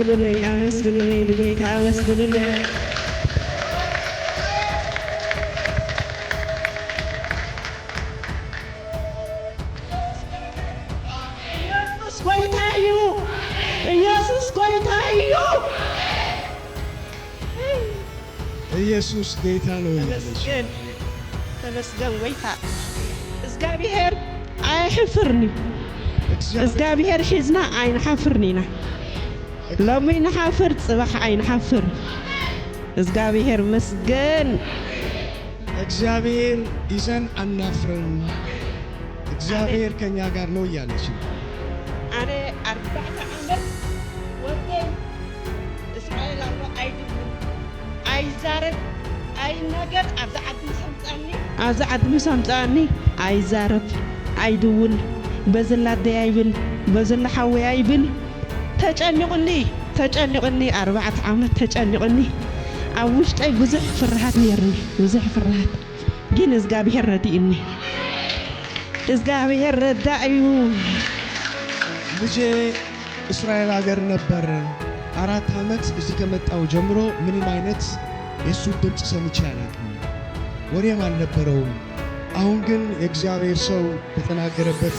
አመስግኑልኝ ጌታ አመስግኑልኝ ኢየሱስ ጌታዬ ኢየሱስ ጌታ ነው። ተመስገን ጌታ እግዚአብሔር አይሕፍርኒ እግዚአብሔር ሒዝና አይንሓፍርኒና ሎሚ ንሓፍር ጽባሕ አይንሓፍር እግዚአብሔር መስገን እግዚአብሔር ይዘን አናፍርም እግዚአብሔር ከኛ ጋር ነው እያለች አኔ 40 ዓመት ወዴን እስራኤል አለ አይዛረብ አይነገር አብዛ ዓድሚ ሰምጻኒ አይዛረብ አይድውል በዘላደ አይብል በዘላ ሓዊ አይብል ተጨንቁኒ 4 ዓመት ተጨንቁኒ ኣብ ውሽጠይ ብዙሕ ፍርሃት ነይርኒ ብዙሕ ፍርሃት ግን እግዚአብሔር ረዲእኒ እግዚአብሔር ረዳእዩ ልጄ እስራኤል ሀገር ነበር 4 ዓመት እዚህ ከመጣው ጀምሮ ምንም አይነት የሱ ድምጽ ሰምቼ አላውቅም ወሬም አልነበረውም አሁን ግን የእግዚአብሔር ሰው በተናገረበት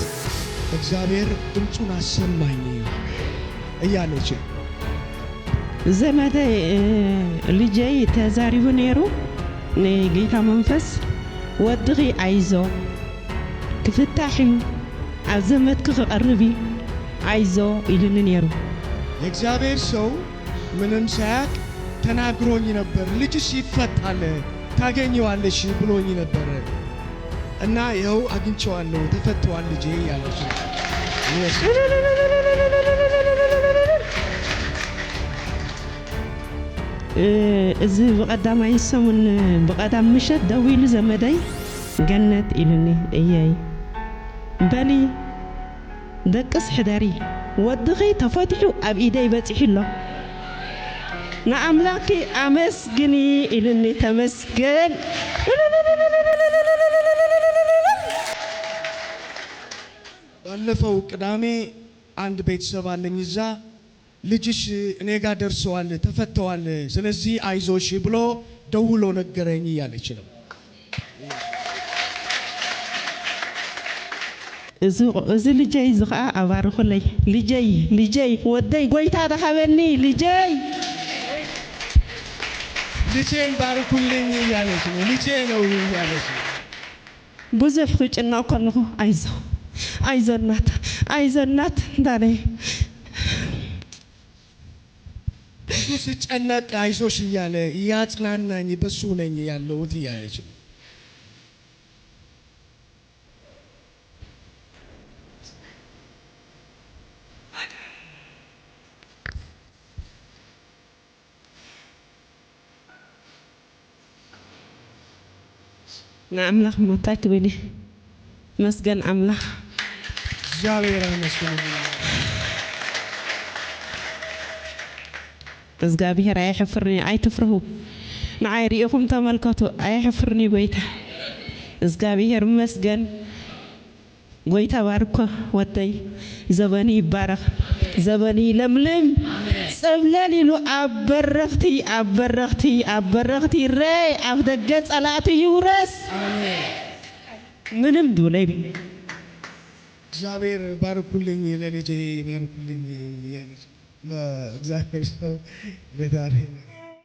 እግዚአብሔር ድምጹን አሰማኝ እያለች ዘመዴ ልጄ ተዛሪቡ ነይሩ ጌታ መንፈስ ወድኺ አይዞ ክፍታሕ እዩ ኣብ ዘመድክ ክቐርብ አይዞ ኢሉኒ ነይሩ የእግዚአብሔር ሰው ምንም ሳያቅ ተናግሮኝ ነበር ልጅሽ ይፈታል ታገኘዋለሽ ብሎኝ ነበር እና ይኸው አግኝቼዋለሁ ተፈቷል ልጄ ያለች እዚ በቀዳማይ ሰሙን በቀዳም ምሸት ደው ኢሉ ዘመደይ ገነት ኢሉኒ እየይ በሊ ደቅስ ሕደሪ ወድኺ ተፈቲሑ ኣብ ኢደይ በፂሕሎ ንኣምላኪ ኣመስግኒ ኢሉኒ ተመስገን ባለፈው ቅዳሜ አንድ ቤተሰብ አለኝ እዛ ልጅሽ እኔ ጋር ደርሰዋል ተፈተዋል ስለዚህ አይዞሽ ብሎ ደውሎ ነገረኝ እያለች ነው እዚ ልጀይ ዝኸዓ ኣባርኹለይ ልጀይ ወደይ ጎይታ ተኸበኒ ልጄን ባርኩልኝ እያለች ነው ልጄ ነው እያለች ብዙሕ ክጭናቅ ከለኹ አይዞ እናት እንዳለይ ብዙ ስጨነቅ አይዞሽ እያለ እያጽናናኝ በሱ ነኝ ያለሁት እያለች نعملك متاك بني مسجن عمله እግዚአብሔር ይመስገን እግዚአብሔር አይሕፍርኒ አይትፍርሁ ንዓይሪኢኹም ተመልከቱ አይሕፍርኒ ጎይታ እግዚአብሔር ይመስገን ጎይታ ባርኮ ወደይ ዘበኒ ይባረኽ ዘበኒ ለምለም ጸብለል ኢሉ አበረኽቲ ረይ ኣብ ደገ ጸላእቱ ይውረስ ምንም ዱለይ እግዚአብሔር ባርኩልኝ ለልጄ ባርኩልኝ እግዚአብሔር ሰው በዳሬ